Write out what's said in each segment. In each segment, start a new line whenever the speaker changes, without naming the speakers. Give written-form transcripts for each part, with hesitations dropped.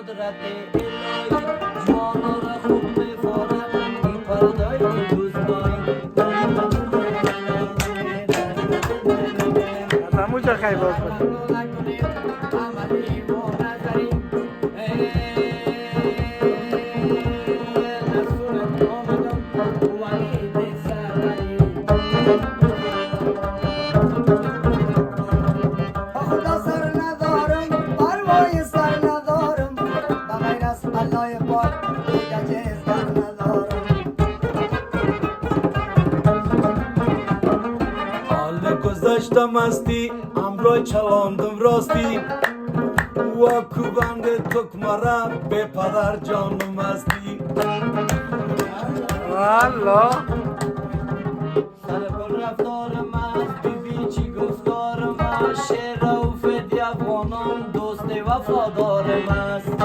قدرت الهی جوانا را خوب میفارد این پردای دوستایی
از همون جا خیلی باز باشه
گذاشتم مستی امرای چلاندم راستی و کوبند تکمره به پدر جانم مستی
والا
سر کل رفتارم است بیبی چی گفتارم است شعر و فدی افغانان دوست وفادارم است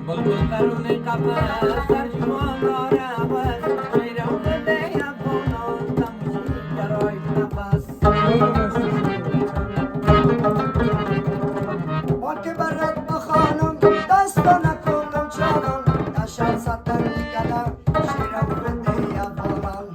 بلبل درون قفس ترجمان دارم است شعر و فدی افغانان تموشی برای نفس
که برد بخانم دست نکنم چانم نشد ستر میکنم شیرم بده افغانان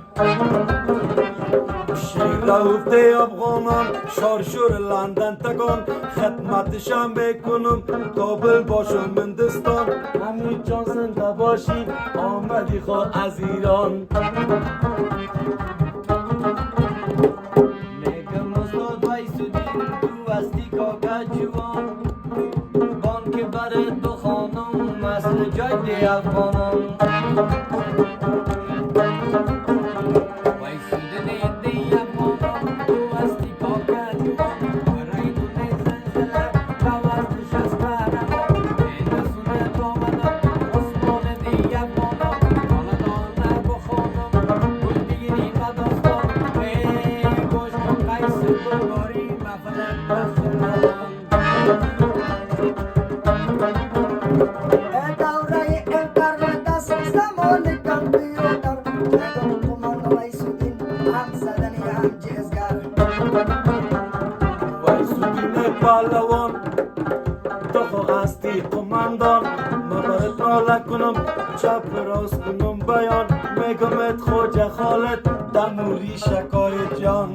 شیر افته افغانان شارشور لندن تکان خدمتشم بکنم کابل باشم هندستان همین جان زنده باشی آمدی خواه از ایران
میگم استاد وایسودین تو هستی کاکا جوان بان که برد بخانم مثل جای دی افغانان وایسودین دی افغانان تو هستی کاکا جوان برای دونه زلزله توازش از قهرمان این رسونت آمدن عثمان دی افغانان حالا دانه بخانم گل بگیری و داستان گوش کن قیس بلغاری مفلک بخشنان
دوره اینترنت است زمان کامپیوتر جگم کمان ویسودین هم زدنی هم جزگر
وایسودین پهلوان تو خو هستی قماندان مبارد ناله کنم چپ راست کنم بیان میگمت خوجه خالد دموری شکای جان